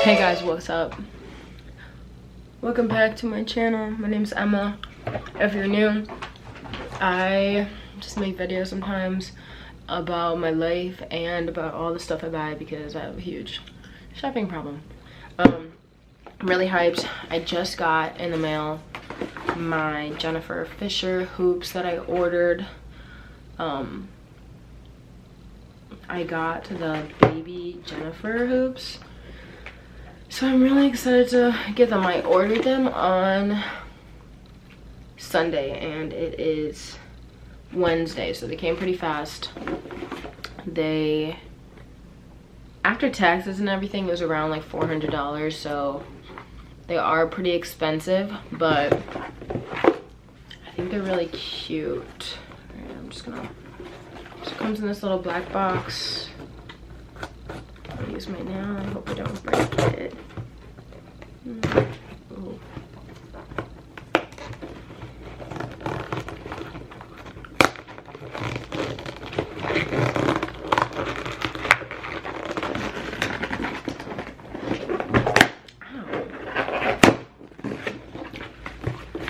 Hey guys, what's up? Welcome back to my channel. My name's Emma. If you're new, I just make videos sometimes about my life and about all the stuff I buy because I have a huge shopping problem. I'm really hyped. I just got in the mail my Jennifer Fisher hoops that I ordered. I got the baby Jennifer hoops, so I'm really excited to get them. I ordered them on Sunday and it is Wednesday, so they came pretty fast. They, after taxes and everything, it was around like $400, so they are pretty expensive, but I think they're really cute. Alright, I'm just gonna, so it comes in this little black box. I'll use my nail. I hope I don't break it. Ooh.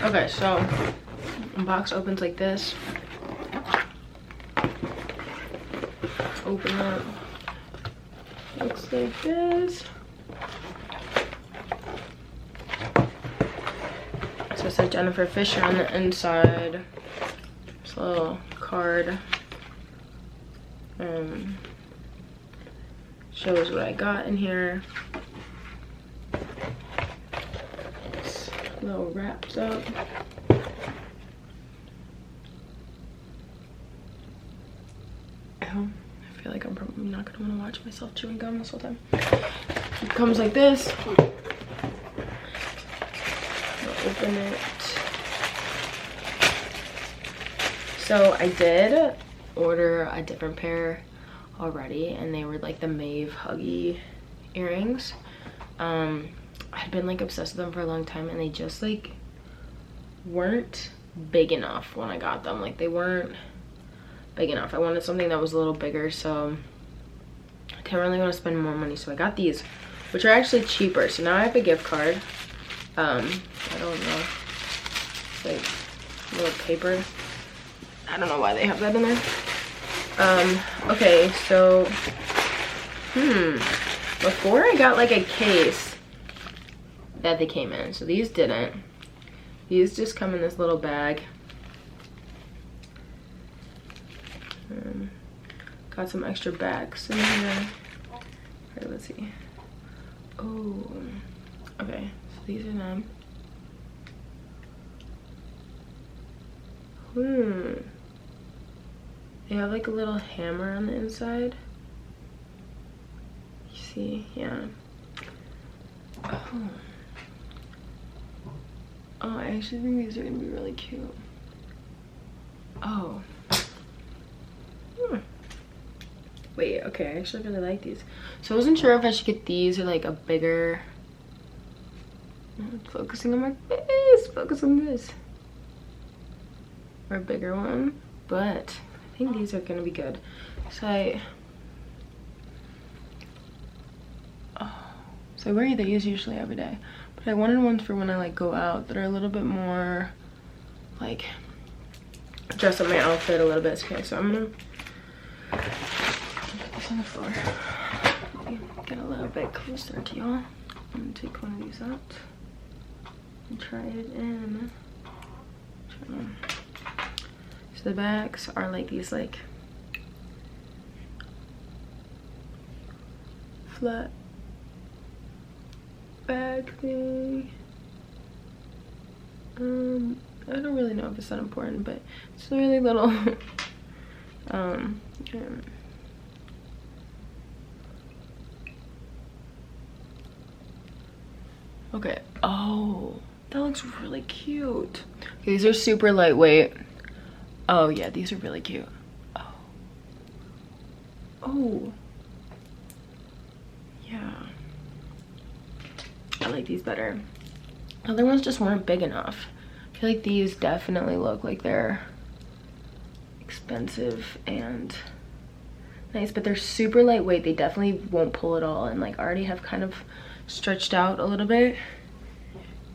Okay, so the box opens like this. Open it. Looks like this. So it says Jennifer Fisher on the inside. This little card. Shows what I got in here. It's a little wrapped up. I feel like I'm probably not gonna want to watch myself chewing gum this whole time. It comes like this. I'll open it. So I did order a different pair already, and they were like the Maeve Huggy earrings. I'd been like obsessed with them for a long time, and they just like weren't big enough when I got them. Like they weren't big enough. I wanted something that was a little bigger, so I didn't really want to spend more money, so I got these, which are actually cheaper. So now I have a gift card. I don't know, it's like a little paper. I don't know why they have that in there. Okay, so before I got like a case that they came in, so these didn't. These just come in this little bag. Got some extra bags in here. Alright, let's see. Oh, okay, so these are them. They have like a little hammer on the inside. You see, yeah. Oh, I actually think these are gonna be really cute. Oh. Wait, okay, I actually really like these. So I wasn't sure if I should get these or like a bigger, focusing on my face, focus on this, or a bigger one, but I think these are gonna be good. So I wear these usually every day, but I wanted ones for when I like go out that are a little bit more like dress up my outfit a little bit. Okay, so I'm gonna on the floor. Get a little bit closer to y'all. I'm gonna take one of these out and try it in. So the bags are like these like flat bag thing. I don't really know if it's that important, but it's really little. Okay, oh, that looks really cute. Okay, these are super lightweight. Oh yeah, these are really cute. Oh, yeah, I like these better. Other ones just weren't big enough. I feel like these definitely look like they're expensive and nice, but they're super lightweight. They definitely won't pull at all, and like I already have kind of stretched out a little bit.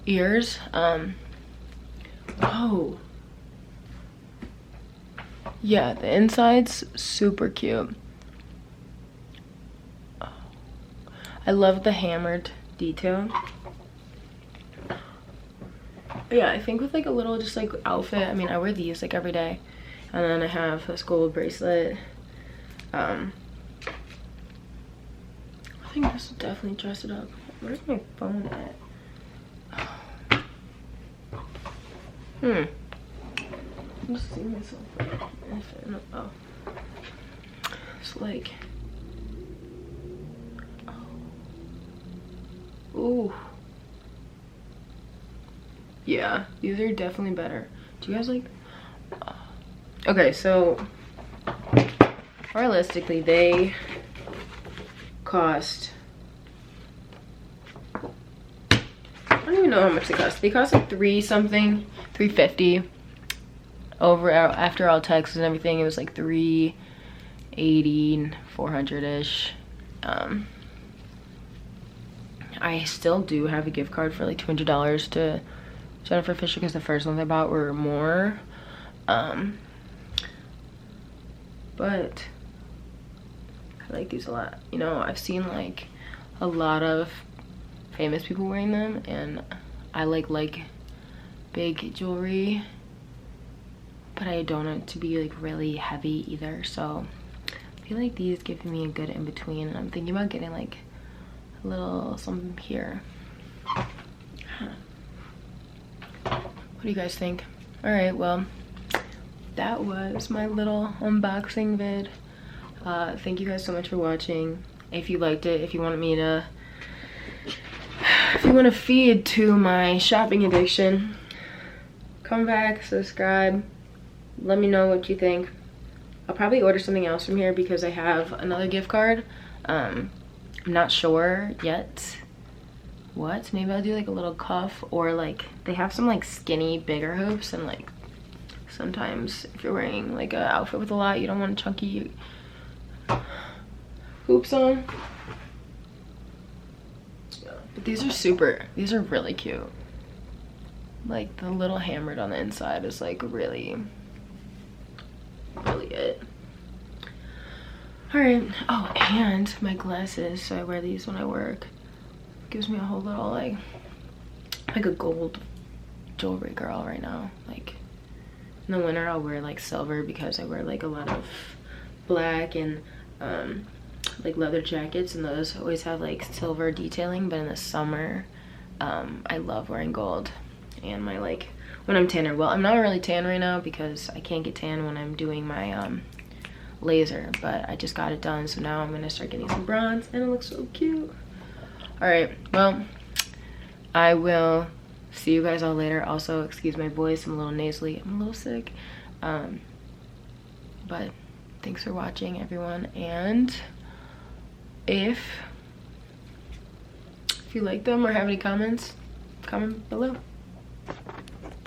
Ears, oh yeah, the inside's super cute. I love the hammered detail. But yeah, I think with like a little just like outfit, I mean, I wear these like every day, and then I have this gold bracelet. I think this will definitely dress it up. Where's my phone at? I'm just seeing myself. Oh, it's like, oh. Ooh. Yeah, these are definitely better. Do you guys like? Okay, so realistically, they cost, I don't even know how much they cost. They cost like $350 over after all taxes and everything. It was like $380, $400-ish. I still do have a gift card for like $200 to Jennifer Fisher because the first ones I bought were more. But I like these a lot. You know, I've seen like a lot of famous people wearing them, and I like big jewelry, but I don't want it to be like really heavy either. So I feel like these give me a good in between, and I'm thinking about getting like a little something here. What do you guys think? All right, well, that was my little unboxing vid. Thank you guys so much for watching. If you liked it, if you want to feed to my shopping addiction, come back, subscribe, let me know what you think. I'll probably order something else from here because I have another gift card. I'm not sure yet what. Maybe I'll do like a little cuff, or like they have some like skinny bigger hoops, and like sometimes if you're wearing like an outfit with a lot, you don't want chunky hoops on. But these are really cute. Like the little hammered on the inside is like really it. All right. Oh, and my glasses, so I wear these when I work. Gives me a whole little like a gold jewelry girl right now. Like in the winter I'll wear like silver because I wear like a lot of black and like leather jackets, and those always have like silver detailing. But in the summer I love wearing gold. And my like when I'm tanner, well, I'm not really tan right now because I can't get tan when I'm doing my laser, but I just got it done, so now I'm gonna start getting some bronze, and it looks so cute. All right, well, I will see you guys all later. Also, excuse my voice, I'm a little nasally, I'm a little sick, but thanks for watching, everyone. And if you like them or have any comments, comment below.